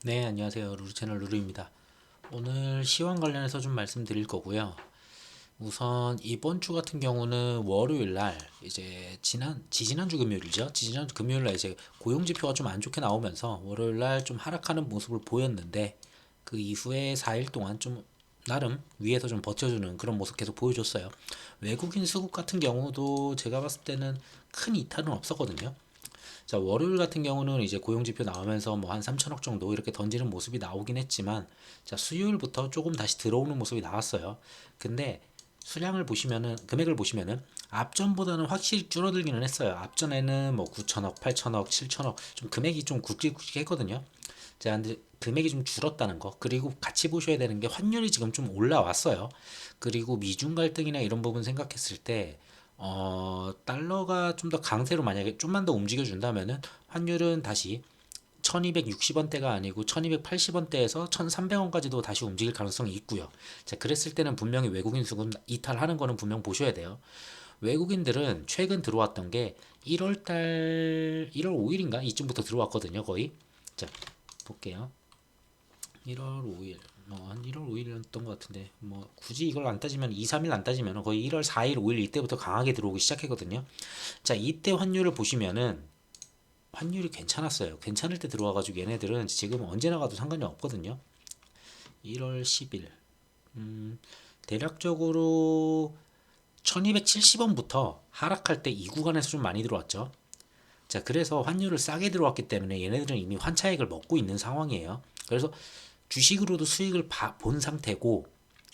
네, 안녕하세요. 루루 채널 루루입니다. 오늘 시황 관련해서 좀 말씀드릴 거고요. 우선 이번 주 같은 경우는 월요일 날 이제 지지난주 금요일이죠. 지지난주 금요일 날 이제 고용 지표가 좀 안 좋게 나오면서 월요일 날 좀 하락하는 모습을 보였는데 그 이후에 4일 동안 좀 나름 위에서 좀 버텨주는 그런 모습 계속 보여줬어요. 외국인 수급 같은 경우도 제가 봤을 때는 큰 이탈은 없었거든요. 자, 월요일 같은 경우는 이제 고용지표 나오면서 뭐 한 3천억 정도 이렇게 던지는 모습이 나오긴 했지만, 자, 수요일부터 조금 다시 들어오는 모습이 나왔어요. 근데 수량을 보시면은, 금액을 보시면은, 앞전보다는 확실히 줄어들기는 했어요. 앞전에는 뭐 9천억, 8천억, 7천억, 좀 금액이 좀 굵직굵직했거든요. 자, 근데 금액이 좀 줄었다는 거. 그리고 같이 보셔야 되는 게 환율이 지금 좀 올라왔어요. 그리고 미중 갈등이나 이런 부분 생각했을 때, 달러가 좀 더 강세로 만약에 좀만 더 움직여 준다면은 환율은 다시 1260원대가 아니고 1280원대에서 1300원까지도 다시 움직일 가능성이 있고요. 자, 그랬을 때는 분명히 외국인 수급 이탈하는 거는 분명 보셔야 돼요. 외국인들은 최근 들어왔던 게 1월 5일인가? 이쯤부터 들어왔거든요, 거의. 자, 볼게요. 1월 5일, 한 1월 5일이었던 것 같은데, 뭐, 굳이 이걸 안 따지면, 2, 3일 안 따지면 거의 1월 4일, 5일 이때부터 강하게 들어오기 시작했거든요. 자, 이때 환율을 보시면은, 환율이 괜찮았어요. 괜찮을 때 들어와가지고 얘네들은 지금 언제 나가도 상관이 없거든요. 1월 10일. 대략적으로 1270원부터 하락할 때 이 구간에서 좀 많이 들어왔죠. 자, 그래서 환율을 싸게 들어왔기 때문에 얘네들은 이미 환차익을 먹고 있는 상황이에요. 그래서 주식으로도 수익을 본 상태고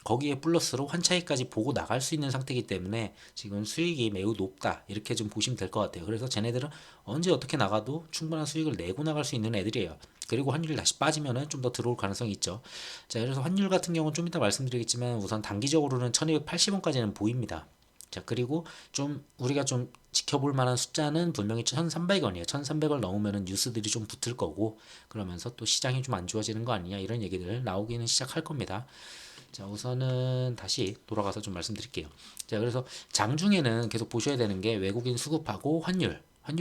거기에 플러스로 환차익까지 보고 나갈 수 있는 상태이기 때문에 지금 수익이 매우 높다 이렇게 좀 보시면 될 것 같아요. 그래서 쟤네들은 언제 어떻게 나가도 충분한 수익을 내고 나갈 수 있는 애들이에요. 그리고 환율이 다시 빠지면은 좀 더 들어올 가능성이 있죠. 자, 그래서 환율 같은 경우는 좀 이따 말씀드리겠지만 우선 단기적으로는 1280원까지는 보입니다. 자, 그리고 좀 우리가 좀 지켜볼 만한 숫자는 분명히 1300원이에요. 1300을 넘으면 뉴스들이 좀 붙을 거고 그러면서 또 시장이 좀 안 좋아지는 거 아니냐 이런 얘기들 나오기는 시작할 겁니다. 자, 우선은 다시 돌아가서 좀 말씀드릴게요. 자, 그래서 장중에는 계속 보셔야 되는 게 외국인 수급하고 환율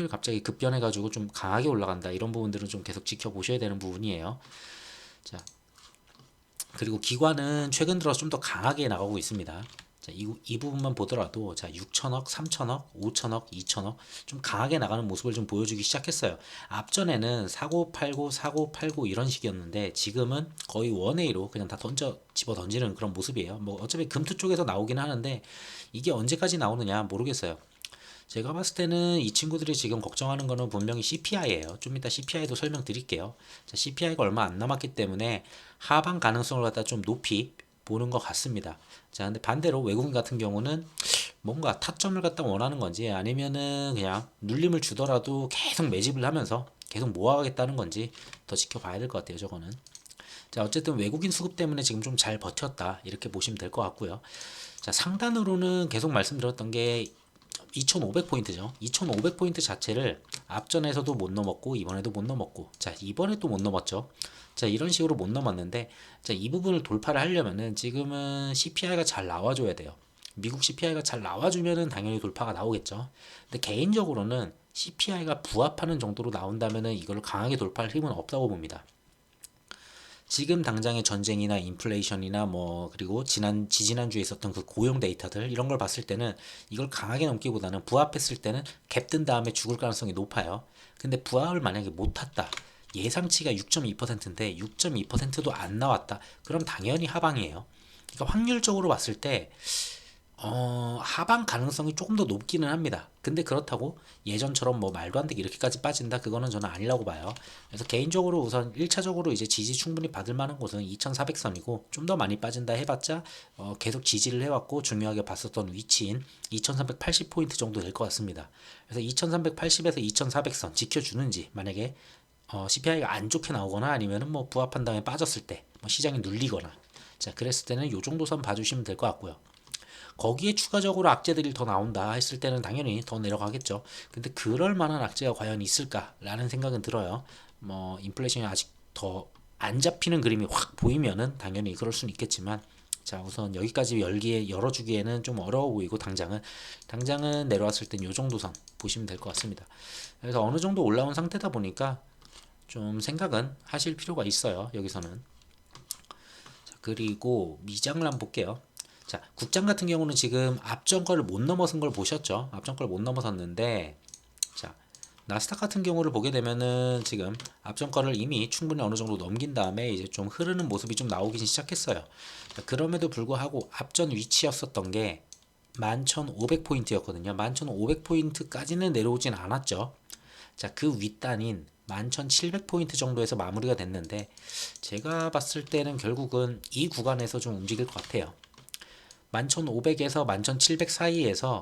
갑자기 급변해가지고 좀 강하게 올라간다 이런 부분들은 좀 계속 지켜보셔야 되는 부분이에요. 자, 그리고 기관은 최근 들어 좀 더 강하게 나가고 있습니다. 자, 이 부분만 보더라도 자, 6천억, 3천억, 5천억, 2천억 좀 강하게 나가는 모습을 좀 보여주기 시작했어요. 앞전에는 사고 팔고 사고 팔고 이런 식이었는데 지금은 거의 원웨이로 그냥 다 집어 던지는 그런 모습이에요. 뭐 어차피 금투 쪽에서 나오긴 하는데 이게 언제까지 나오느냐 모르겠어요. 제가 봤을 때는 이 친구들이 지금 걱정하는 거는 분명히 CPI예요. 좀 이따 CPI도 설명드릴게요. 자, CPI가 얼마 안 남았기 때문에 하방 가능성을 갖다 좀 높이 보는 것 같습니다. 자, 근데 반대로 외국인 같은 경우는 뭔가 타점을 갖다 원하는 건지 아니면은 그냥 눌림을 주더라도 계속 매집을 하면서 계속 모아가겠다는 건지 더 지켜봐야 될 것 같아요, 저거는. 자, 어쨌든 외국인 수급 때문에 지금 좀 잘 버텼다. 이렇게 보시면 될 것 같고요. 자, 상단으로는 계속 말씀드렸던 게 2500포인트죠. 2500포인트 자체를 앞전에서도 못 넘었고 이번에도 못 넘었고 자, 이번에 또 못 넘었죠. 자, 이런 식으로 못 넘었는데 자, 이 부분을 돌파를 하려면은 지금은 CPI가 잘 나와줘야 돼요. 미국 CPI가 잘 나와주면은 당연히 돌파가 나오겠죠. 근데 개인적으로는 CPI가 부합하는 정도로 나온다면은 이걸 강하게 돌파할 힘은 없다고 봅니다. 지금 당장의 전쟁이나 인플레이션이나 뭐 그리고 지지난주에 있었던 그 고용 데이터들 이런 걸 봤을 때는 이걸 강하게 넘기보다는 부합했을 때는 갭 뜬 다음에 죽을 가능성이 높아요. 근데 부합을 만약에 못 탔다. 예상치가 6.2%인데 6.2%도 안 나왔다. 그럼 당연히 하방이에요. 그러니까 확률적으로 봤을 때 하방 가능성이 조금 더 높기는 합니다. 근데 그렇다고 예전처럼 뭐 말도 안 되게 이렇게까지 빠진다? 그거는 저는 아니라고 봐요. 그래서 개인적으로 우선 1차적으로 이제 지지 충분히 받을 만한 곳은 2400선이고 좀 더 많이 빠진다 해봤자 계속 지지를 해왔고 중요하게 봤었던 위치인 2380포인트 정도 될 것 같습니다. 그래서 2380에서 2400선 지켜주는지 만약에 CPI가 안 좋게 나오거나 아니면은 뭐 부합한 다음에 빠졌을 때 뭐 시장이 눌리거나 자 그랬을 때는 요 정도 선 봐주시면 될 것 같고요. 거기에 추가적으로 악재들이 더 나온다 했을 때는 당연히 더 내려가겠죠. 근데 그럴 만한 악재가 과연 있을까라는 생각은 들어요. 뭐 인플레이션이 아직 더 안 잡히는 그림이 확 보이면은 당연히 그럴 수는 있겠지만 자 우선 여기까지 열어주기에는 좀 어려워 보이고 당장은 내려왔을 땐 요 정도 선 보시면 될 것 같습니다. 그래서 어느 정도 올라온 상태다 보니까 좀 생각은 하실 필요가 있어요. 여기서는. 자, 그리고 미장을 한번 볼게요. 자, 국장 같은 경우는 지금 앞전 거를 못 넘어선 걸 보셨죠? 앞전 걸 못 넘어섰는데, 자, 나스닥 같은 경우를 보게 되면은 지금 앞전 거를 이미 충분히 어느 정도 넘긴 다음에 이제 좀 흐르는 모습이 좀 나오기 시작했어요. 자, 그럼에도 불구하고 앞전 위치였었던 게 11,500포인트였거든요. 11,500포인트까지는 내려오진 않았죠. 자, 그 윗단인 11,700포인트 정도에서 마무리가 됐는데, 제가 봤을 때는 결국은 이 구간에서 좀 움직일 것 같아요. 11,500에서 11,700 사이에서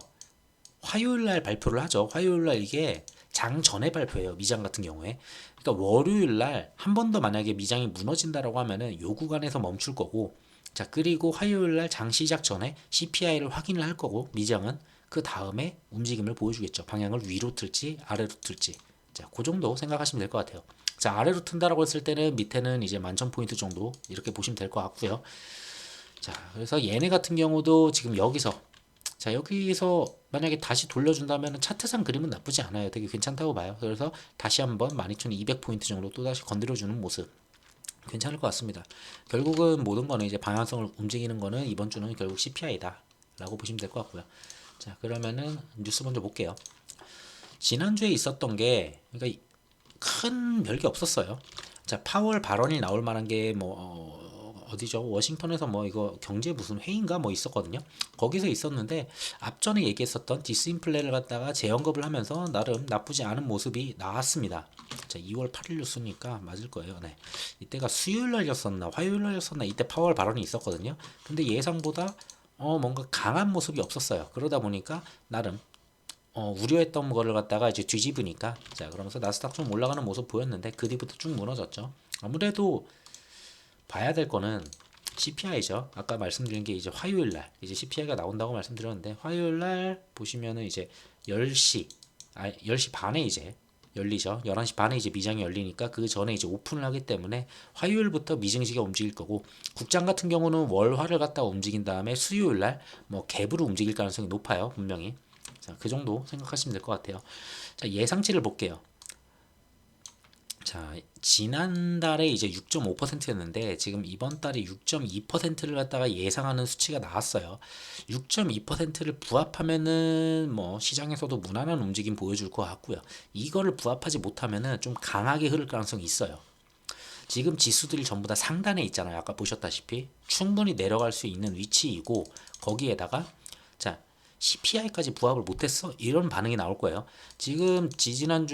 화요일날 발표를 하죠. 화요일날 이게 장 전에 발표해요. 미장 같은 경우에. 그러니까 월요일날 한 번 더 만약에 미장이 무너진다라고 하면은 요 구간에서 멈출 거고, 자, 그리고 화요일날 장 시작 전에 CPI를 확인을 할 거고, 미장은 그 다음에 움직임을 보여주겠죠. 방향을 위로 틀지 아래로 틀지. 자, 그 정도 생각하시면 될 것 같아요. 자, 아래로 튼다라고 했을 때는 밑에는 이제 11,000포인트 정도 이렇게 보시면 될 것 같고요. 자, 그래서 얘네 같은 경우도 지금 여기서, 자, 여기서 만약에 다시 돌려준다면 차트상 그림은 나쁘지 않아요. 되게 괜찮다고 봐요. 그래서 다시 한번 12,200포인트 정도 또다시 건드려주는 모습 괜찮을 것 같습니다. 결국은 모든 거는 이제 방향성을 움직이는 거는 이번 주는 결국 CPI다 라고 보시면 될 것 같고요. 자, 그러면은 뉴스 먼저 볼게요. 지난주에 있었던 게 그러니까 큰 별게 없었어요. 자, 파월 발언이 나올 만한 게 뭐 어디죠? 워싱턴에서 뭐 이거 경제 무슨 회의인가 뭐 있었거든요. 거기서 있었는데 앞전에 얘기했었던 디스인플레를 갖다가 재언급을 하면서 나름 나쁘지 않은 모습이 나왔습니다. 자, 2월 8일 뉴스니까 맞을 거예요. 네. 이때가 수요일 날이었었나 화요일 날이었었나 이때 파월 발언이 있었거든요. 근데 예상보다 뭔가 강한 모습이 없었어요. 그러다 보니까 나름 우려했던 거를 갖다가 이제 뒤집으니까, 자, 그러면서 나스닥 좀 올라가는 모습 보였는데 그 뒤부터 쭉 무너졌죠. 아무래도 봐야 될 거는 CPI죠. 아까 말씀드린 게 이제 화요일 날 이제 CPI가 나온다고 말씀드렸는데, 화요일 날 보시면은 이제 10시 10시 반에 이제 열리죠. 11시 반에 이제 미장이 열리니까 그 전에 이제 오픈을 하기 때문에 화요일부터 미증시가 움직일 거고, 국장 같은 경우는 월화를 갖다가 움직인 다음에 수요일 날뭐 갭으로 움직일 가능성이 높아요. 분명히. 자, 그 정도 생각하시면 될 것 같아요. 자, 예상치를 볼게요. 자, 지난달에 이제 6.5%였는데 지금 이번 달에 6.2%를 갖다가 예상하는 수치가 나왔어요. 6.2%를 부합하면은 뭐 시장에서도 무난한 움직임 보여줄 것 같고요. 이거를 부합하지 못하면은 좀 강하게 흐를 가능성이 있어요. 지금 지수들이 전부 다 상단에 있잖아요. 아까 보셨다시피 충분히 내려갈 수 있는 위치이고, 거기에다가 자, CPI까지 부합을 못했어? 이런 반응이 나올 거예요. 지금 지난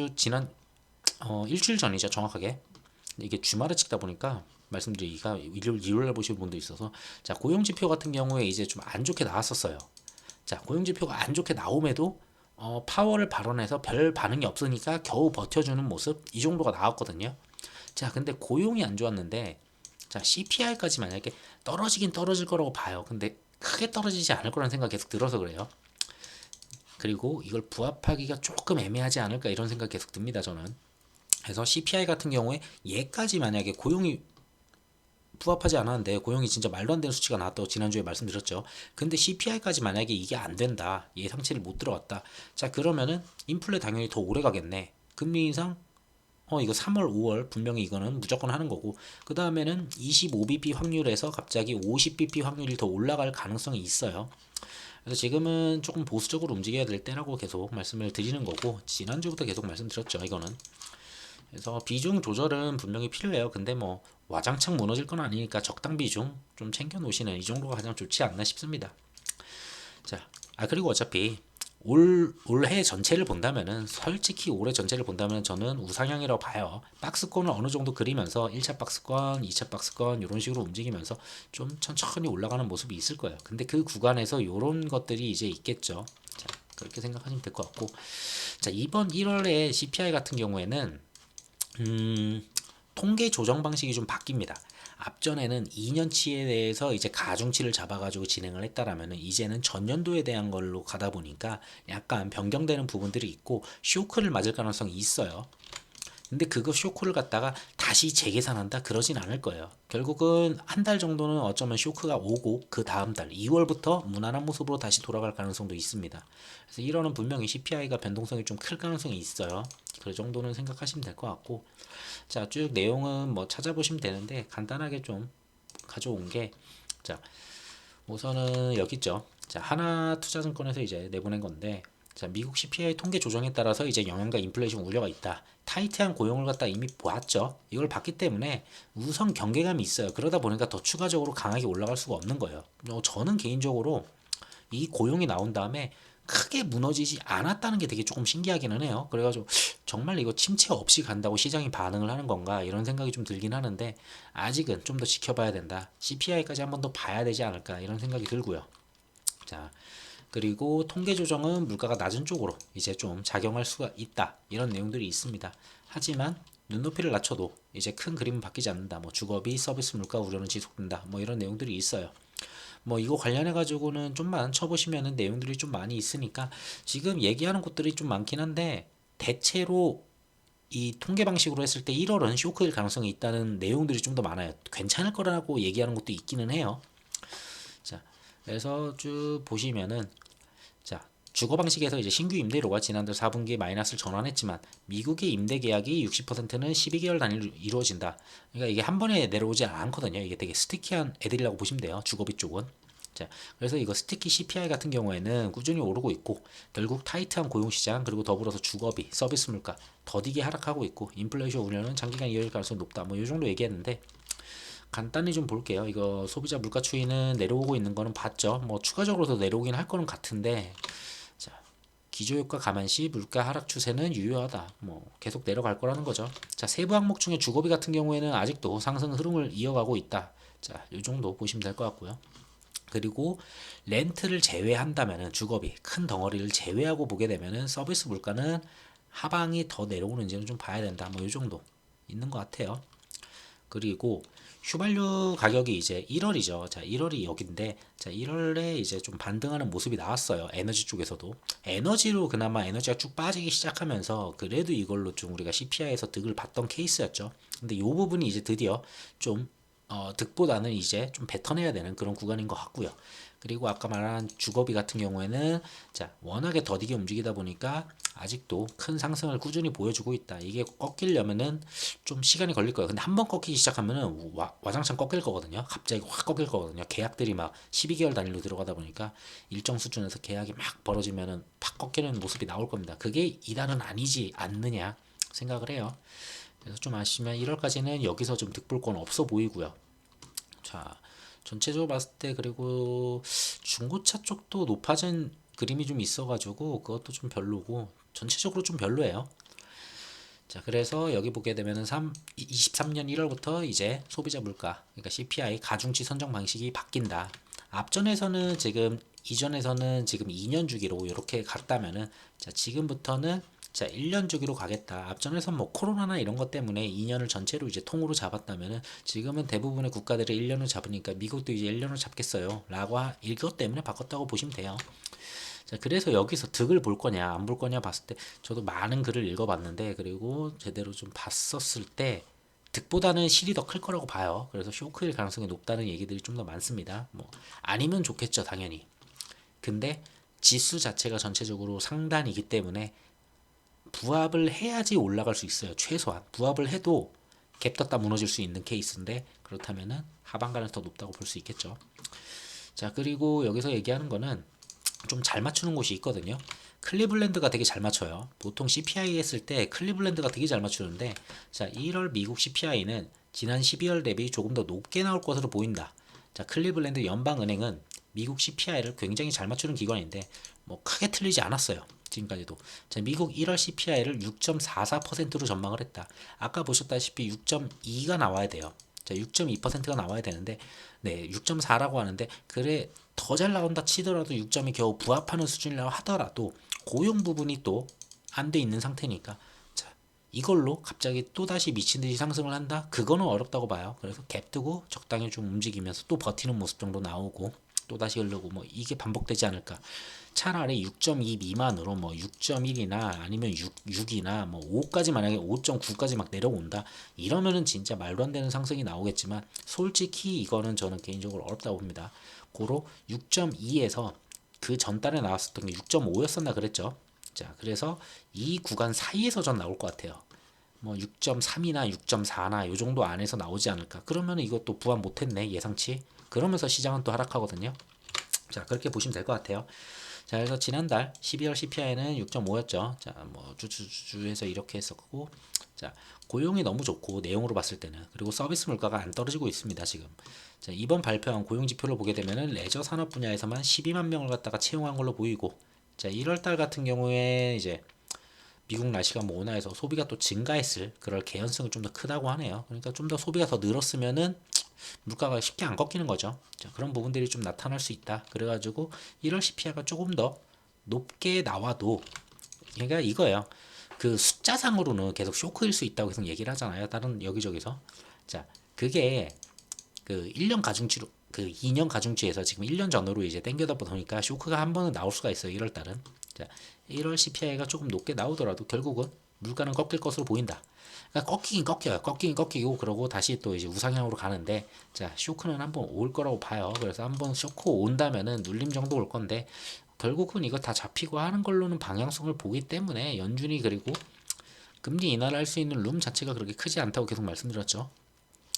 일주일 전이죠, 정확하게. 이게 주말에 찍다 보니까 말씀드리기가 일요일 보시는 분도 있어서, 자, 고용지표 같은 경우에 이제 좀 안 좋게 나왔었어요. 자, 고용지표가 안 좋게 나옴에도 파월을 발언해서 별 반응이 없으니까 겨우 버텨주는 모습, 이 정도가 나왔거든요. 자, 근데 고용이 안 좋았는데, 자, CPI까지 만약에 떨어지긴 떨어질 거라고 봐요. 근데 크게 떨어지지 않을 거라는 생각 계속 들어서 그래요. 그리고 이걸 부합하기가 조금 애매하지 않을까 이런 생각 계속 듭니다, 저는. 그래서 CPI 같은 경우에 얘까지 만약에 고용이 부합하지 않았는데, 고용이 진짜 말도 안 되는 수치가 나왔다고 지난주에 말씀드렸죠. 근데 CPI까지 만약에 이게 안 된다, 예상치를 못 들어갔다, 자, 그러면은 인플레 당연히 더 오래 가겠네. 금리 인상 이거 3월 5월 분명히 이거는 무조건 하는 거고, 그 다음에는 25bp 확률에서 갑자기 50bp 확률이 더 올라갈 가능성이 있어요. 그래서 지금은 조금 보수적으로 움직여야 될 때라고 계속 말씀을 드리는 거고, 지난주부터 계속 말씀드렸죠, 이거는. 그래서 비중 조절은 분명히 필요해요. 근데 뭐 와장창 무너질 건 아니니까 적당 비중 좀 챙겨 놓으시는 이 정도가 가장 좋지 않나 싶습니다. 자, 그리고 어차피 올해 전체를 본다면은, 솔직히 올해 전체를 본다면 저는 우상향이라고 봐요. 박스권을 어느 정도 그리면서 1차 박스권, 2차 박스권 이런 식으로 움직이면서 좀 천천히 올라가는 모습이 있을 거예요. 근데 그 구간에서 이런 것들이 이제 있겠죠. 자, 그렇게 생각하시면 될 것 같고, 자, 이번 1월에 CPI 같은 경우에는 통계 조정 방식이 좀 바뀝니다. 앞전에는 2년치에 대해서 이제 가중치를 잡아가지고 진행을 했다라면은, 이제는 전년도에 대한 걸로 가다 보니까 약간 변경되는 부분들이 있고 쇼크를 맞을 가능성이 있어요. 근데 그거 쇼크를 갖다가 다시 재계산한다 그러진 않을 거예요. 결국은 한 달 정도는 어쩌면 쇼크가 오고 그 다음 달 2월부터 무난한 모습으로 다시 돌아갈 가능성도 있습니다. 그래서 1월은 분명히 CPI가 변동성이 좀 클 가능성이 있어요. 그 정도는 생각하시면 될 것 같고, 자, 쭉 내용은 뭐 찾아보시면 되는데 간단하게 좀 가져온 게, 자, 우선은 여기 있죠. 자, 하나투자증권에서 이제 내보낸 건데, 자, 미국 CPI 통계 조정에 따라서 이제 영향과 인플레이션 우려가 있다. 타이트한 고용을 갖다 이미 보았죠. 이걸 봤기 때문에 우선 경계감이 있어요. 그러다 보니까 더 추가적으로 강하게 올라갈 수가 없는 거예요. 저는 개인적으로 이 고용이 나온 다음에 크게 무너지지 않았다는 게 되게 조금 신기하기는 해요. 그래가지고 정말 이거 침체 없이 간다고 시장이 반응을 하는 건가 이런 생각이 좀 들긴 하는데, 아직은 좀 더 지켜봐야 된다. CPI까지 한 번 더 봐야 되지 않을까 이런 생각이 들고요. 자, 그리고 통계 조정은 물가가 낮은 쪽으로 이제 좀 작용할 수가 있다. 이런 내용들이 있습니다. 하지만 눈높이를 낮춰도 이제 큰 그림은 바뀌지 않는다. 뭐 주거비, 서비스 물가 우려는 지속된다. 뭐 이런 내용들이 있어요. 뭐 이거 관련해 가지고는 좀만 쳐보시면은 내용들이 좀 많이 있으니까, 지금 얘기하는 곳들이 좀 많긴 한데 대체로 이 통계 방식으로 했을 때 1월은 쇼크일 가능성이 있다는 내용들이 좀 더 많아요. 괜찮을 거라고 얘기하는 것도 있기는 해요. 자, 그래서 쭉 보시면은, 자, 주거 방식에서 이제 신규 임대료가 지난달 4분기에 마이너스를 전환했지만 미국의 임대 계약이 60%는 12개월 단위로 이루어진다. 그러니까 이게 한 번에 내려오지 않거든요. 이게 되게 스티키한 애들이라고 보시면 돼요. 주거비 쪽은. 자, 그래서 이거 스티키 CPI 같은 경우에는 꾸준히 오르고 있고, 결국 타이트한 고용시장 그리고 더불어서 주거비, 서비스 물가 더디게 하락하고 있고, 인플레이션 우려는 장기간 이어질 가능성이 높다. 뭐 이 정도 얘기했는데, 간단히 좀 볼게요. 이거 소비자 물가 추이는 내려오고 있는 거는 봤죠. 뭐 추가적으로 더 내려오긴 할 거는 같은데, 자, 기저효과 감안시 물가 하락 추세는 유효하다. 뭐 계속 내려갈 거라는 거죠. 자, 세부 항목 중에 주거비 같은 경우에는 아직도 상승 흐름을 이어가고 있다. 자, 이 정도 보시면 될 것 같고요. 그리고 렌트를 제외한다면은, 주거비 큰 덩어리를 제외하고 보게 되면은 서비스 물가는 하방이 더 내려오는지는 좀 봐야 된다. 뭐 이 정도 있는 것 같아요. 그리고 휘발유 가격이 이제 1월이죠. 자, 1월이 여기인데, 자, 1월에 이제 좀 반등하는 모습이 나왔어요. 에너지 쪽에서도. 에너지로 그나마 에너지가 쭉 빠지기 시작하면서 그래도 이걸로 좀 우리가 CPI에서 득을 봤던 케이스였죠. 근데 이 부분이 이제 드디어 좀 득보다는 이제 좀 뱉어내야 되는 그런 구간인 것 같고요. 그리고 아까 말한 주거비 같은 경우에는, 자, 워낙에 더디게 움직이다 보니까 아직도 큰 상승을 꾸준히 보여주고 있다. 이게 꺾이려면은 좀 시간이 걸릴 거예요. 근데 한번 꺾이기 시작하면은 와장창 꺾일 거거든요. 갑자기 확 꺾일 거거든요. 계약들이 막 12개월 단위로 들어가다 보니까 일정 수준에서 계약이 막 벌어지면은 팍 꺾이는 모습이 나올 겁니다. 그게 이달은 아니지 않느냐 생각을 해요. 그래서 좀 아시면 1월까지는 여기서 좀 득볼 건 없어 보이고요. 자, 전체적으로 봤을 때, 그리고 중고차 쪽도 높아진 그림이 좀 있어가지고 그것도 좀 별로고, 전체적으로 좀 별로예요. 자, 그래서 여기 보게 되면은 23년 1월부터 이제 소비자 물가, 그러니까 CPI 가중치 선정 방식이 바뀐다. 앞전에서는 지금, 이전에서는 지금 2년 주기로 이렇게 갔다면은, 자, 지금부터는, 자, 1년 주기로 가겠다. 앞전에선 뭐 코로나나 이런 것 때문에 2년을 전체로 이제 통으로 잡았다면은, 지금은 대부분의 국가들이 1년을 잡으니까 미국도 이제 1년을 잡겠어요. 라고 이것 때문에 바꿨다고 보시면 돼요. 자, 그래서 여기서 득을 볼 거냐 안 볼 거냐 봤을 때, 저도 많은 글을 읽어봤는데, 그리고 제대로 좀 봤었을 때 득보다는 실이 더 클 거라고 봐요. 그래서 쇼크일 가능성이 높다는 얘기들이 좀 더 많습니다. 뭐 아니면 좋겠죠, 당연히. 근데 지수 자체가 전체적으로 상단이기 때문에 부합을 해야지 올라갈 수 있어요. 최소한 부합을 해도 갭 떴다 무너질 수 있는 케이스인데, 그렇다면은 하방가는 더 높다고 볼 수 있겠죠. 자, 그리고 여기서 얘기하는 거는 좀 잘 맞추는 곳이 있거든요. 클리블랜드가 되게 잘 맞춰요. 보통 CPI 했을 때 클리블랜드가 되게 잘 맞추는데, 자, 1월 미국 CPI는 지난 12월 대비 조금 더 높게 나올 것으로 보인다. 자, 클리블랜드 연방은행은 미국 CPI를 굉장히 잘 맞추는 기관인데 뭐 크게 틀리지 않았어요. 지금까지도. 자, 미국 1월 CPI를 6.44%로 전망을 했다. 아까 보셨다시피 6.2가 나와야 돼요. 자, 6.2%가 나와야 되는데, 네, 6.4라고 하는데, 그래 더 잘 나온다 치더라도 6점이 겨우 부합하는 수준이라고 하더라도 고용 부분이 또 안 돼 있는 상태니까, 자, 이걸로 갑자기 또 다시 미친 듯이 상승을 한다? 그거는 어렵다고 봐요. 그래서 갭 두고 적당히 좀 움직이면서 또 버티는 모습 정도 나오고 또 다시 흐르고, 뭐 이게 반복되지 않을까. 차라리 6.2 미만으로 뭐 6.1이나 아니면 6이나 뭐 5까지, 만약에 5.9까지 막 내려온다 이러면은 진짜 말도 안 되는 상승이 나오겠지만, 솔직히 이거는 저는 개인적으로 어렵다고 봅니다. 고로 6.2에서 그 전달에 나왔었던 게 6.5였었나 그랬죠. 자, 그래서 이 구간 사이에서 전 나올 것 같아요. 뭐 6.3이나 6.4나 요 정도 안에서 나오지 않을까. 그러면 이것도 부합 못했네 예상치. 그러면서 시장은 또 하락하거든요. 자, 그렇게 보시면 될 것 같아요. 자, 그래서 지난달 12월 CPI는 6.5였죠. 자, 뭐 주주해서 이렇게 했었고, 자, 고용이 너무 좋고 내용으로 봤을 때는, 그리고 서비스 물가가 안 떨어지고 있습니다 지금. 자, 이번 발표한 고용 지표를 보게 되면은 레저 산업 분야에서만 12만 명을 갖다가 채용한 걸로 보이고, 자, 1월 달 같은 경우에 이제 미국 날씨가 뭐 온화해서 소비가 또 증가했을 그럴 개연성이 좀 더 크다고 하네요. 그러니까 좀 더 소비가 더 늘었으면은 물가가 쉽게 안 꺾이는 거죠. 자, 그런 부분들이 좀 나타날 수 있다. 그래가지고 1월 CPI가 조금 더 높게 나와도, 그러니까 이거예요. 그 숫자상으로는 계속 쇼크일 수 있다고 계속 얘기를 하잖아요. 다른 여기저기서. 자, 그게 그 1년 가중치로, 그 2년 가중치에서 지금 1년 전으로 이제 땡겨다 보니까 쇼크가 한 번은 나올 수가 있어요. 1월 달은. 자, 1월 CPI가 조금 높게 나오더라도 결국은 물가는 꺾일 것으로 보인다. 그러니까 꺾이긴 꺾여요. 꺾이긴 꺾이고, 그러고 다시 또 이제 우상향으로 가는데, 자, 쇼크는 한번 올 거라고 봐요. 그래서 한번 쇼크 온다면은 눌림 정도 올 건데, 결국은 이거 다 잡히고 하는 걸로는 방향성을 보기 때문에 연준이, 그리고 금리 인하를 할 수 있는 룸 자체가 그렇게 크지 않다고 계속 말씀드렸죠.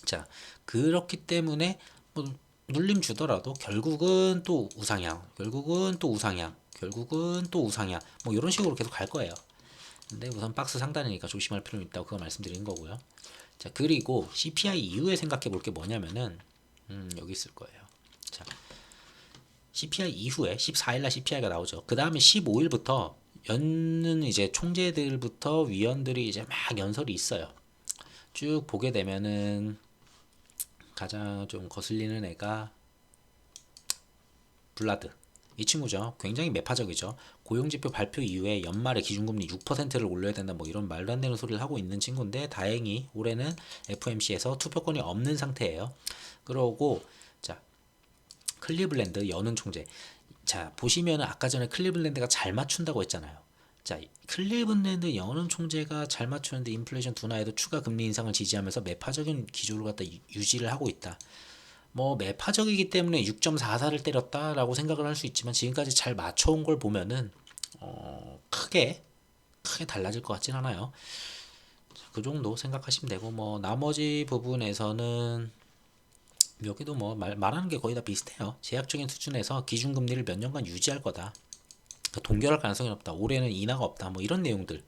자, 그렇기 때문에 뭐 눌림 주더라도 결국은 또 우상향, 결국은 또 우상향, 결국은 또 우상향, 뭐 이런 식으로 계속 갈 거예요. 근데 우선 박스 상단이니까 조심할 필요는 있다고 그거 말씀드리는 거고요. 자, 그리고 CPI 이후에 생각해 볼 게 뭐냐면은, 여기 있을 거예요. 자, CPI 이후에 14일날 CPI가 나오죠. 그 다음에 15일부터 연는 이제 총재들부터 위원들이 이제 막 연설이 있어요. 쭉 보게 되면은 가장 좀 거슬리는 애가 블라드. 이 친구죠. 굉장히 매파적이죠. 고용지표 발표 이후에 연말에 기준금리 6%를 올려야 된다, 뭐 이런 말도 안 되는 소리를 하고 있는 친구인데, 다행히 올해는 FOMC에서 투표권이 없는 상태예요. 그러고, 자, 클리블랜드 연은 총재. 자, 보시면은 아까 전에 클리블랜드가 잘 맞춘다고 했잖아요. 자, 클리블랜드 연은 총재가 잘 맞추는데 인플레이션 둔화에도 추가 금리 인상을 지지하면서 매파적인 기조를 갖다 유지를 하고 있다. 뭐 매파적이기 때문에 6.44를 때렸다라고 생각을 할 수 있지만, 지금까지 잘 맞춰온 걸 보면은 크게 달라질 것 같진 않아요. 그 정도 생각하시면 되고, 뭐 나머지 부분에서는 여기도 뭐 말하는 게 거의 다 비슷해요. 제약적인 수준에서 기준금리를 몇 년간 유지할 거다. 동결할 가능성이 없다. 올해는 인하가 없다. 뭐 이런 내용들.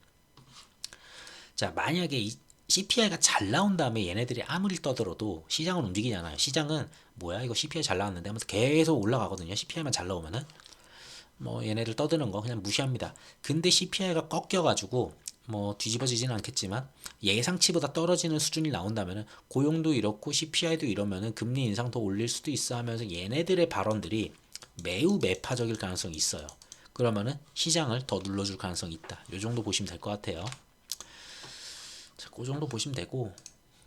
자, 만약에 이 CPI가 잘 나온 다음에 얘네들이 아무리 떠들어도 시장은 움직이잖아요. 시장은 뭐야 이거 CPI 잘 나왔는데 하면서 계속 올라가거든요. CPI만 잘 나오면은 뭐 얘네들 떠드는 거 그냥 무시합니다. 근데 CPI가 꺾여가지고 뭐 뒤집어지지는 않겠지만 예상치보다 떨어지는 수준이 나온다면은, 고용도 이렇고 CPI도 이러면은 금리 인상 더 올릴 수도 있어 하면서 얘네들의 발언들이 매우 매파적일 가능성이 있어요. 그러면은 시장을 더 눌러줄 가능성이 있다. 요 정도 보시면 될 것 같아요. 자, 그 정도 보시면 되고,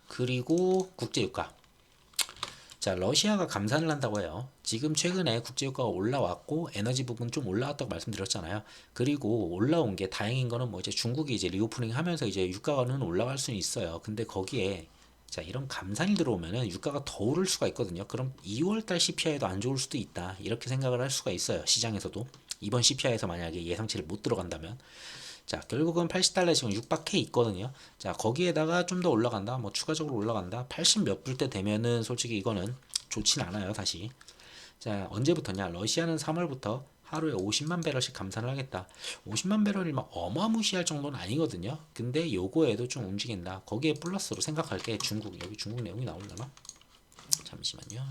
그리고 국제유가. 자, 러시아가 감산을 한다고 해요. 지금 최근에 국제유가가 올라왔고 에너지 부분 좀 올라왔다고 말씀드렸잖아요. 그리고 올라온 게 다행인 거는 뭐 이제 중국이 이제 리오프닝 하면서 이제 유가는 올라갈 수는 있어요. 근데 거기에 자, 이런 감산이 들어오면은 유가가 더 오를 수가 있거든요. 그럼 2월달 CPI도 안 좋을 수도 있다. 이렇게 생각을 할 수가 있어요. 시장에서도. 이번 CPI에서 만약에 예상치를 못 들어간다면. 자, 결국은 80달러 지금 육박해 있거든요. 자, 거기에다가 좀 더 올라간다, 뭐 추가적으로 올라간다, 80 몇 불 때 되면은 솔직히 이거는 좋진 않아요, 다시. 자, 언제부터냐? 러시아는 3월부터 하루에 50만 배럴씩 감산을 하겠다. 50만 배럴이 막 어마무시할 정도는 아니거든요. 근데 요거에도 좀 움직인다. 거기에 플러스로 생각할 게 중국, 여기 중국 내용이 나오려나? 잠시만요.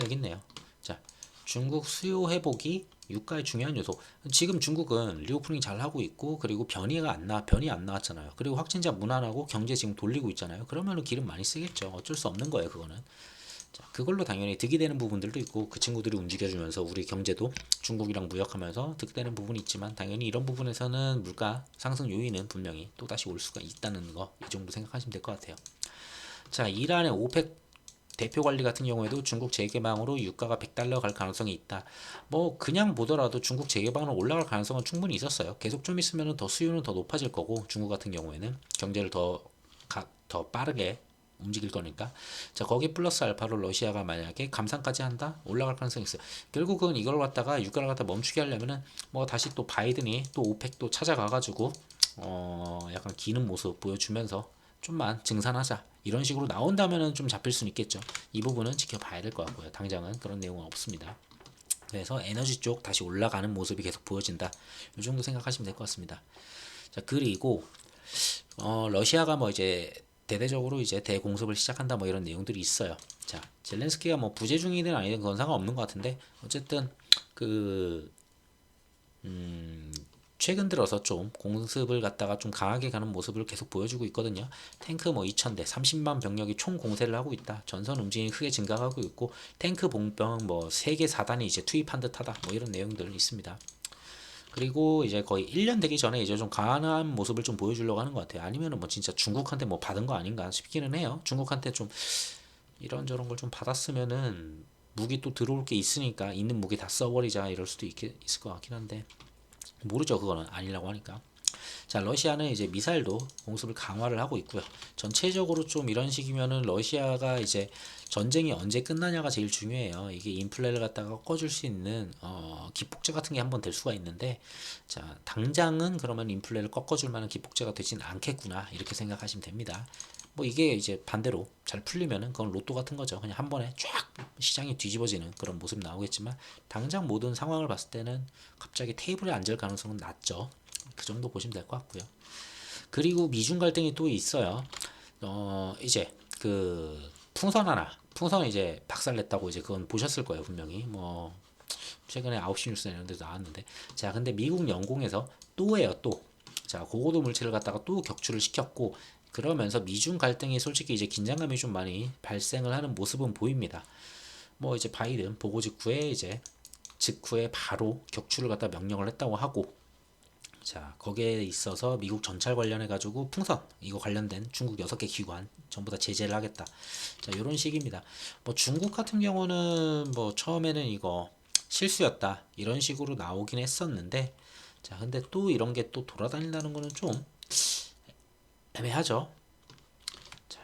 여기 있네요. 자, 중국 수요 회복이 유가의 중요한 요소. 지금 중국은 리오프닝 잘 하고 있고, 그리고 변이 안 나왔잖아요. 그리고 확진자 무난하고 경제 지금 돌리고 있잖아요. 그러면은 기름 많이 쓰겠죠. 어쩔 수 없는 거예요, 그거는. 자, 그걸로 당연히 득이 되는 부분들도 있고, 그 친구들이 움직여주면서 우리 경제도 중국이랑 무역하면서 득되는 부분이 있지만, 당연히 이런 부분에서는 물가 상승 요인은 분명히 또 다시 올 수가 있다는 거, 이 정도 생각하시면 될 것 같아요. 자, 이란의 오펙 대표 관리 같은 경우에도 중국 재개방으로 유가가 100달러 갈 가능성이 있다. 뭐 그냥 보더라도 중국 재개방으로 올라갈 가능성은 충분히 있었어요. 계속 좀 있으면 더 수요는 더 높아질 거고, 중국 같은 경우에는 경제를 더 빠르게 움직일 거니까. 자, 거기 플러스 알파로 러시아가 만약에 감산까지 한다? 올라갈 가능성이 있어요. 결국은 이걸 갖다가 유가를 갖다 멈추게 하려면은 뭐 다시 또 바이든이 또 오펙도 찾아가가지고 약간 기는 모습 보여주면서 좀만 증산하자 이런 식으로 나온다면은 좀 잡힐 수는 있겠죠. 이 부분은 지켜봐야 될 것 같고요. 당장은 그런 내용은 없습니다. 그래서 에너지 쪽 다시 올라가는 모습이 계속 보여진다. 이 정도 생각하시면 될 것 같습니다. 자, 그리고 러시아가 뭐 이제 대대적으로 이제 대공습을 시작한다 뭐 이런 내용들이 있어요. 자, 젤렌스키가 뭐 부재 중이든 아니든 그건 상관없는 것 같은데 어쨌든 그 최근 들어서 좀 공습을 갖다가 좀 강하게 가는 모습을 계속 보여주고 있거든요. 탱크 뭐 2,000대, 30만 병력이 총 공세를 하고 있다. 전선 움직임이 크게 증가하고 있고 탱크 봉병 뭐 3개 4단이 이제 투입한 듯하다. 뭐 이런 내용들 있습니다. 그리고 이제 거의 1년 되기 전에 이제 좀 강한 모습을 좀 보여주려고 하는 것 같아요. 아니면은 뭐 진짜 중국한테 뭐 받은 거 아닌가 싶기는 해요. 중국한테 좀 이런저런 걸 좀 받았으면은 무기 또 들어올 게 있으니까 있는 무기 다 써버리자 이럴 수도 있을 것 같긴 한데 모르죠. 그거는 아니라고 하니까. 자, 러시아는 이제 미사일도 공습을 강화를 하고 있고요. 전체적으로 좀 이런 식이면은 러시아가 이제 전쟁이 언제 끝나냐가 제일 중요해요. 이게 인플레를 갖다가 꺾어줄 수 있는 기폭제 같은 게 한번 될 수가 있는데, 자, 당장은 그러면 인플레를 꺾어줄 만한 기폭제가 되진 않겠구나 이렇게 생각하시면 됩니다. 뭐 이게 이제 반대로 잘 풀리면은 그건 로또 같은 거죠. 그냥 한 번에 쫙 시장이 뒤집어지는 그런 모습 나오겠지만 당장 모든 상황을 봤을 때는 갑자기 테이블에 앉을 가능성은 낮죠. 그 정도 보시면 될 것 같고요. 그리고 미중 갈등이 또 있어요. 이제 그 풍선 이제 박살냈다고 이제 그건 보셨을 거예요 분명히. 뭐 최근에 9시 뉴스 이런 데도 나왔는데, 자, 근데 미국 영공에서 또예요 또. 자, 고고도 물체를 갖다가 또 격추를 시켰고, 그러면서 미중 갈등이 솔직히 이제 긴장감이 좀 많이 발생을 하는 모습은 보입니다. 뭐 이제 바이든 보고 직후에 바로 격추를 갖다 명령을 했다고 하고, 자, 거기에 있어서 미국 전찰 관련해 가지고 풍선 이거 관련된 중국 6개 기관 전부 다 제재를 하겠다. 자, 이런 식입니다. 뭐 중국 같은 경우는 뭐 처음에는 이거 실수였다 이런 식으로 나오긴 했었는데, 자, 근데 또 이런 게 또 돌아다닌다는 거는 좀 애매하죠. 자,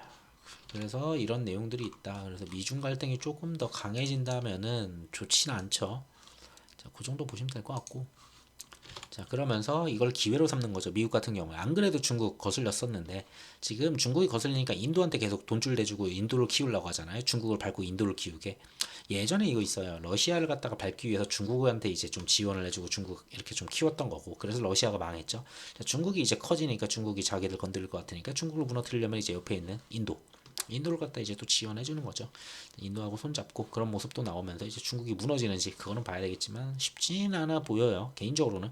그래서 이런 내용들이 있다. 그래서 미중 갈등이 조금 더 강해진다면은 좋지는 않죠. 자, 그 정도 보시면 될 것 같고. 자, 그러면서 이걸 기회로 삼는 거죠. 미국 같은 경우에. 안 그래도 중국 거슬렸었는데 지금 중국이 거슬리니까 인도한테 계속 돈줄 대주고 인도를 키우려고 하잖아요. 중국을 밟고 인도를 키우게. 예전에 이거 있어요. 러시아를 갖다가 밟기 위해서 중국한테 이제 좀 지원을 해주고 중국 이렇게 좀 키웠던 거고. 그래서 러시아가 망했죠. 자, 중국이 이제 커지니까 중국이 자기들 건드릴 것 같으니까 중국을 무너뜨리려면 이제 옆에 있는 인도를 갖다 이제 또 지원해 주는 거죠. 인도하고 손잡고 그런 모습도 나오면서 이제 중국이 무너지는지 그거는 봐야 되겠지만 쉽진 않아 보여요. 개인적으로는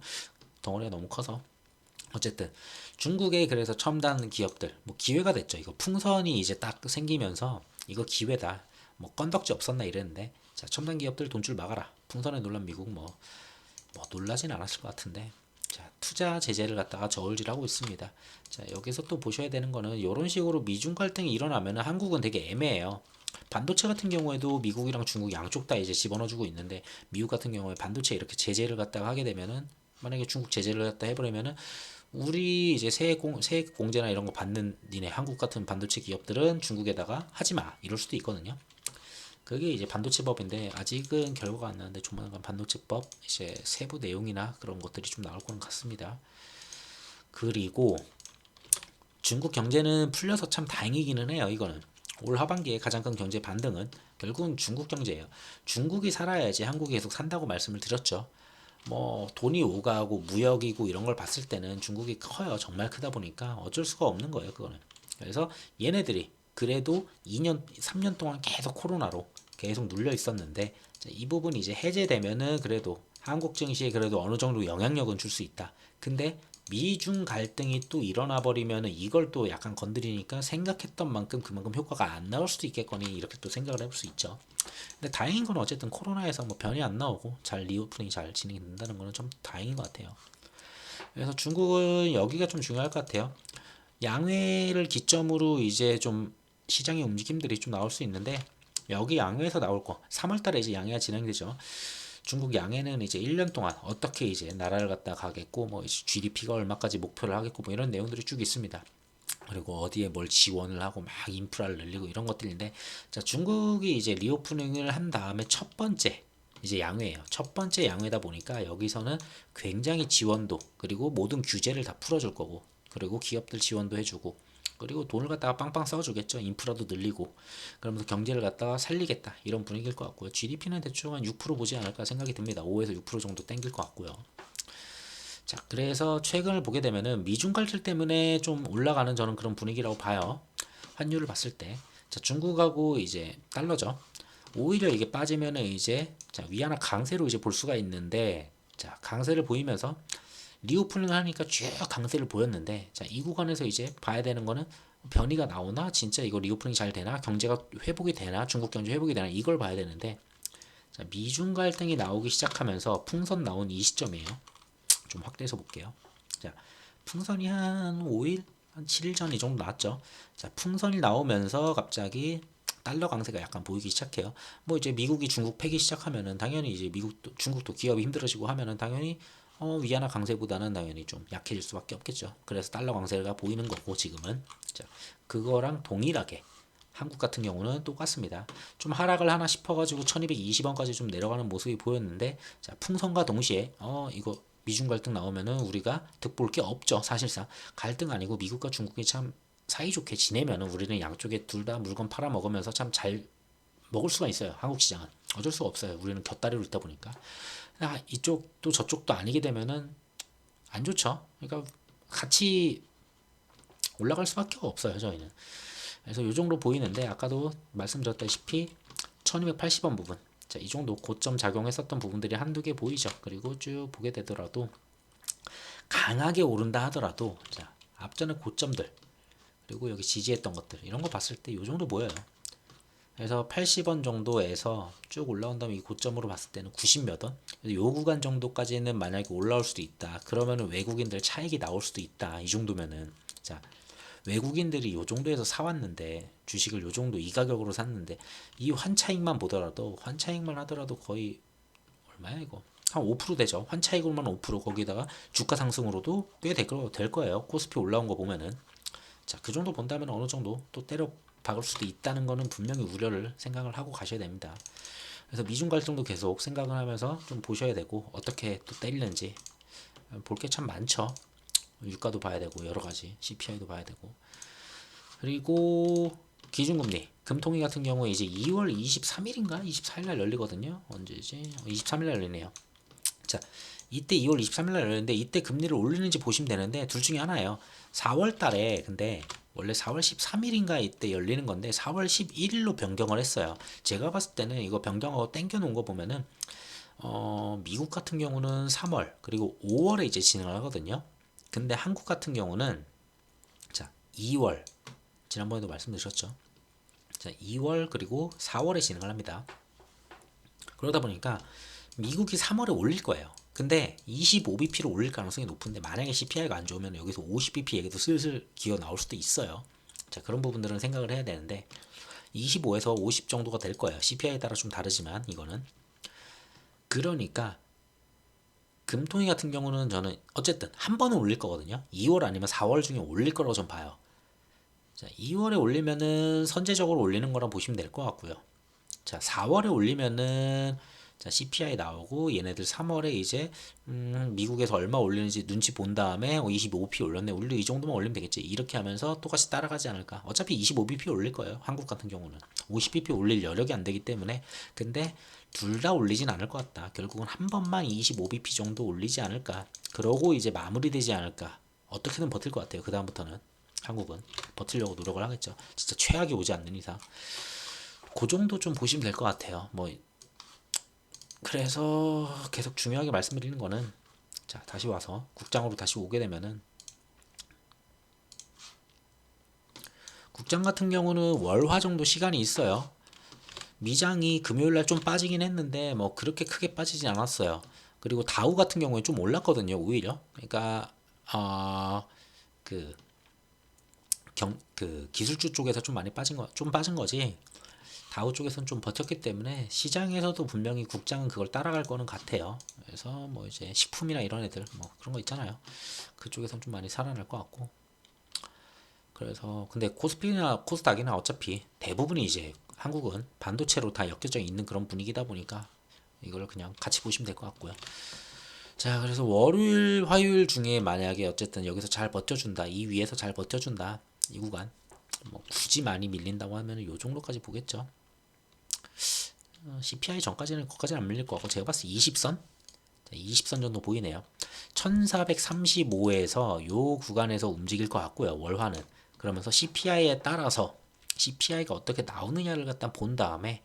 덩어리가 너무 커서. 어쨌든 중국에 그래서 첨단 기업들 뭐 기회가 됐죠. 이거 풍선이 이제 딱 생기면서 이거 기회다. 뭐 건덕지 없었나 이랬는데, 자, 첨단 기업들 돈줄 막아라. 풍선에 놀란 미국 뭐 놀라진 않았을 것 같은데, 자, 투자 제재를 갖다가 저울질하고 있습니다. 자, 여기서 또 보셔야 되는 거는 이런 식으로 미중 갈등이 일어나면 한국은 되게 애매해요. 반도체 같은 경우에도 미국이랑 중국 양쪽 다 이제 집어넣어주고 있는데, 미국 같은 경우에 반도체 이렇게 제재를 갖다가 하게 되면은, 만약에 중국 제재를 갖다 해버리면은 우리 이제 세액 공제나 이런 거 받는 니네 한국 같은 반도체 기업들은 중국에다가 하지 마 이럴 수도 있거든요. 그게 이제 반도체법인데 아직은 결과가 안 나는데 조만간 반도체법 이제 세부 내용이나 그런 것들이 좀 나올 거는 같습니다. 그리고 중국 경제는 풀려서 참 다행이기는 해요. 이거는 올 하반기에 가장 큰 경제 반등은 결국은 중국 경제예요. 중국이 살아야지 한국이 계속 산다고 말씀을 드렸죠. 뭐 돈이 오가고 무역이고 이런 걸 봤을 때는 중국이 커요. 정말 크다 보니까 어쩔 수가 없는 거예요. 그거는. 그래서 얘네들이 그래도 2년, 3년 동안 계속 코로나로 계속 눌려 있었는데, 이 부분이 이제 해제되면은 그래도 한국 증시에 그래도 어느 정도 영향력은 줄 수 있다. 근데 미중 갈등이 또 일어나 버리면은 이걸 또 약간 건드리니까 생각했던 만큼 그만큼 효과가 안 나올 수도 있겠거니 이렇게 또 생각을 해볼 수 있죠. 근데 다행인 건 어쨌든 코로나에서 뭐 변이 안 나오고 잘 리오프닝이 잘 진행이 된다는 거는 좀 다행인 것 같아요. 그래서 중국은 여기가 좀 중요할 것 같아요. 양회를 기점으로 이제 좀 시장의 움직임들이 좀 나올 수 있는데, 여기 양회에서 나올 거 3월달에 이제 양회가 진행되죠. 중국 양회는 이제 1년 동안 어떻게 이제 나라를 갖다 가겠고 뭐 GDP가 얼마까지 목표를 하겠고 뭐 이런 내용들이 쭉 있습니다. 그리고 어디에 뭘 지원을 하고 막 인프라를 늘리고 이런 것들인데, 자, 중국이 이제 리오프닝을 한 다음에 첫 번째 이제 양회예요. 첫 번째 양회다 보니까 여기서는 굉장히 지원도, 그리고 모든 규제를 다 풀어줄 거고, 그리고 기업들 지원도 해주고, 그리고 돈을 갖다가 빵빵 써주겠죠. 인프라도 늘리고, 그러면서 경제를 갖다가 살리겠다, 이런 분위기일 것 같고요. GDP는 대충 한 6% 보지 않을까 생각이 듭니다. 5에서 6% 정도 땡길 것 같고요. 자, 그래서 최근을 보게 되면은 미중 갈등 때문에 좀 올라가는, 저는 그런 분위기라고 봐요. 환율을 봤을 때. 자, 중국하고 이제 달러죠. 오히려 이게 빠지면은 이제, 자, 위안화 강세로 이제 볼 수가 있는데, 자, 강세를 보이면서 리오프닝을 하니까 쭉 강세를 보였는데, 자, 이 구간에서 이제 봐야 되는 거는 변이가 나오나, 진짜 이거 리오프닝 잘 되나, 경제가 회복이 되나, 중국 경제 회복이 되나, 이걸 봐야 되는데, 자, 미중 갈등이 나오기 시작하면서 풍선 나온 이 시점이에요. 좀 확대해서 볼게요. 자, 풍선이 한 5일, 한 7일 전 이 정도 나왔죠. 자, 풍선이 나오면서 갑자기 달러 강세가 약간 보이기 시작해요. 뭐 이제 미국이 중국 패기 시작하면은 당연히 이제 미국도 중국도 기업이 힘들어지고 하면은 당연히 위안화 강세보다는 당연히 좀 약해질 수밖에 없겠죠. 그래서 달러 강세가 보이는 거고 지금은. 자, 그거랑 동일하게 한국 같은 경우는 똑같습니다. 좀 하락을 하나 싶어가지고 1220원까지 좀 내려가는 모습이 보였는데, 자, 풍선과 동시에 이거 미중 갈등 나오면은 우리가 득볼 게 없죠. 사실상 갈등 아니고 미국과 중국이 참 사이좋게 지내면은 우리는 양쪽에 둘 다 물건 팔아 먹으면서 참 잘 먹을 수가 있어요. 한국 시장은 어쩔 수가 없어요. 우리는 곁다리로 있다 보니까. 이쪽도 저쪽도 아니게 되면은 안 좋죠. 그러니까 같이 올라갈 수밖에 없어요, 저희는. 그래서 이 정도 보이는데, 아까도 말씀드렸다시피 1280원 부분, 자, 이 정도 고점 작용했었던 부분들이 한두 개 보이죠. 그리고 쭉 보게 되더라도 강하게 오른다 하더라도, 자, 앞전의 고점들, 그리고 여기 지지했던 것들, 이런 거 봤을 때 이 정도 보여요. 그래서 80원 정도에서 쭉 올라온 다음에 이 고점으로 봤을 때는 90 몇 원? 요 구간 정도까지는 만약에 올라올 수도 있다. 그러면은 외국인들 차익이 나올 수도 있다. 이 정도면은. 자, 외국인들이 요 정도에서 사왔는데, 주식을 요 정도 이 가격으로 샀는데, 이 환차익만 보더라도, 환차익만 하더라도 거의 얼마야 이거? 한 5% 되죠. 환차익으로만 5%, 거기다가 주가 상승으로도 꽤 될 거예요. 코스피 올라온 거 보면은. 자, 그 정도 본다면 어느 정도 또 때려 박을 수도 있다는 거는 분명히 우려를 생각을 하고 가셔야 됩니다. 그래서 미중 갈등도 계속 생각을 하면서 좀 보셔야 되고, 어떻게 또 때리는지 볼 게 참 많죠. 유가도 봐야 되고, 여러 가지 CPI도 봐야 되고. 그리고 기준금리 금통위 같은 경우에 이제 2월 23일인가 24일 날 열리거든요. 언제지? 23일 날 열리네요. 자, 이때 2월 23일 날 열리는데, 이때 금리를 올리는지 보시면 되는데, 둘 중에 하나예요. 4월 달에, 근데 원래 4월 13일인가 이때 열리는 건데 4월 11일로 변경을 했어요. 제가 봤을 때는 이거 변경하고 땡겨 놓은 거 보면은 미국 같은 경우는 3월 그리고 5월에 이제 진행을 하거든요. 근데 한국 같은 경우는, 자, 2월, 지난번에도 말씀드렸죠. 자, 2월 그리고 4월에 진행을 합니다. 그러다 보니까 미국이 3월에 올릴 거예요. 근데 25bp로 올릴 가능성이 높은데, 만약에 CPI가 안 좋으면 여기서 50bp 얘기도 슬슬 기어 나올 수도 있어요. 자, 그런 부분들은 생각을 해야 되는데, 25에서 50 정도가 될 거예요. CPI에 따라 좀 다르지만 이거는. 그러니까 금통위 같은 경우는 저는 어쨌든 한 번은 올릴 거거든요. 2월 아니면 4월 중에 올릴 거라고 좀 봐요. 자, 2월에 올리면은 선제적으로 올리는 거라 보시면 될 것 같고요. 자, 4월에 올리면은, 자, CPI 나오고 얘네들 3월에 이제 미국에서 얼마 올리는지 눈치 본 다음에 25bp 올렸네, 올리 이 정도만 올리면 되겠지, 이렇게 하면서 똑같이 따라가지 않을까. 어차피 25bp 올릴 거예요. 한국 같은 경우는 50bp 올릴 여력이 안 되기 때문에. 근데 둘 다 올리진 않을 것 같다. 결국은 한 번만 25bp 정도 올리지 않을까. 그러고 이제 마무리되지 않을까. 어떻게든 버틸 것 같아요. 그 다음부터는 한국은 버틸려고 노력을 하겠죠. 진짜 최악이 오지 않는 이상. 그 정도 좀 보시면 될 것 같아요. 뭐 그래서 계속 중요하게 말씀드리는 거는, 자, 다시 와서 국장으로 다시 오게 되면은, 국장 같은 경우는 월화 정도 시간이 있어요. 미장이 금요일날 좀 빠지긴 했는데 뭐 그렇게 크게 빠지진 않았어요. 그리고 다우 같은 경우에 좀 올랐거든요, 오히려. 그러니까 그 그 기술주 쪽에서 좀 많이 빠진 거지. 다우 쪽에서는 좀 버텼기 때문에 시장에서도 분명히 국장은 그걸 따라갈 거는 같아요. 그래서 뭐 이제 식품이나 이런 애들 뭐 그런 거 있잖아요. 그쪽에서는 좀 많이 살아날 것 같고. 그래서 근데 코스피나 코스닥이나 어차피 대부분이 이제 한국은 반도체로 다 엮여져 있는 그런 분위기다 보니까 이걸 그냥 같이 보시면 될 것 같고요. 자, 그래서 월요일, 화요일 중에 만약에 어쨌든 여기서 잘 버텨준다, 이 위에서 잘 버텨준다, 이 구간 뭐 굳이 많이 밀린다고 하면 요 정도까지 보겠죠. CPI 전까지는 거기까지는 안 밀릴 것 같고 제가 봤을 때 20선? 20선 정도 보이네요. 1435에서 요 구간에서 움직일 것 같고요. 월화는. 그러면서 CPI에 따라서 CPI가 어떻게 나오느냐를 갖다 본 다음에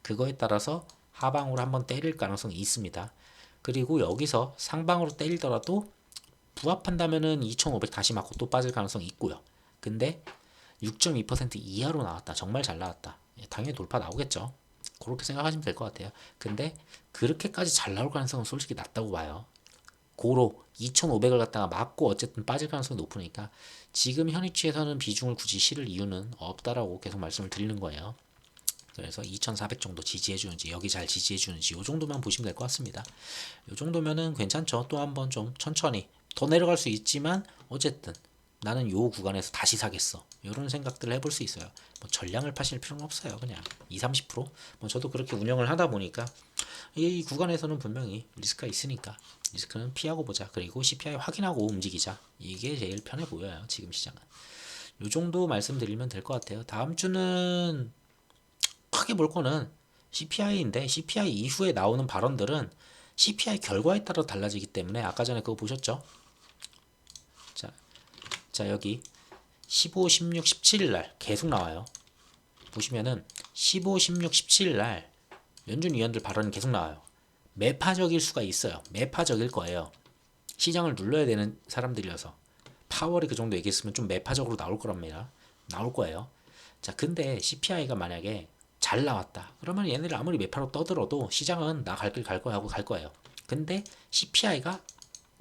그거에 따라서 하방으로 한번 때릴 가능성이 있습니다. 그리고 여기서 상방으로 때리더라도 부합한다면은 2500 다시 맞고 또 빠질 가능성이 있고요. 근데 6.2% 이하로 나왔다. 정말 잘 나왔다. 당연히 돌파 나오겠죠. 그렇게 생각하시면 될 것 같아요. 근데 그렇게까지 잘 나올 가능성은 솔직히 낮다고 봐요. 고로 2,500을 갖다가 맞고 어쨌든 빠질 가능성이 높으니까 지금 현 위치에서는 비중을 굳이 실을 이유는 없다라고 계속 말씀을 드리는 거예요. 그래서 2,400 정도 지지해주는지 여기 잘 지지해주는지 이 정도만 보시면 될 것 같습니다. 이 정도면은 괜찮죠. 또 한번 좀 천천히 더 내려갈 수 있지만 어쨌든 나는 요 구간에서 다시 사겠어. 이런 생각들을 해볼 수 있어요. 뭐 전량을 파실 필요는 없어요. 그냥 2, 30%. 뭐 저도 그렇게 운영을 하다 보니까 이 구간에서는 분명히 리스크가 있으니까 리스크는 피하고 보자. 그리고 CPI 확인하고 움직이자. 이게 제일 편해 보여요. 지금 시장은. 요 정도 말씀드리면 될 것 같아요. 다음 주는 크게 볼 거는 CPI인데 CPI 이후에 나오는 발언들은 CPI 결과에 따라 달라지기 때문에 아까 전에 그거 보셨죠? 자, 자 여기 15, 16, 17일 날 계속 나와요. 보시면은 15, 16, 17일 날 연준 위원들 발언이 계속 나와요. 매파적일 수가 있어요. 매파적일 거예요. 시장을 눌러야 되는 사람들이어서 파월이 그 정도 얘기했으면 좀 매파적으로 나올 거랍니다. 나올 거예요. 자, 근데 CPI가 만약에 잘 나왔다. 그러면 얘네를 아무리 매파로 떠들어도 시장은 나 갈 길 갈 거야 하고 갈 거예요. 근데 CPI가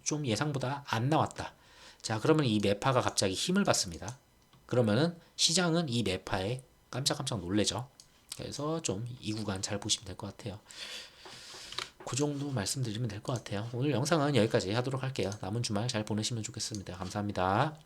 좀 예상보다 안 나왔다. 자, 그러면 이 매파가 갑자기 힘을 받습니다. 그러면은 시장은 이 매파에 깜짝깜짝 놀래죠. 그래서 좀 이 구간 잘 보시면 될 것 같아요. 그 정도 말씀드리면 될 것 같아요. 오늘 영상은 여기까지 하도록 할게요. 남은 주말 잘 보내시면 좋겠습니다. 감사합니다.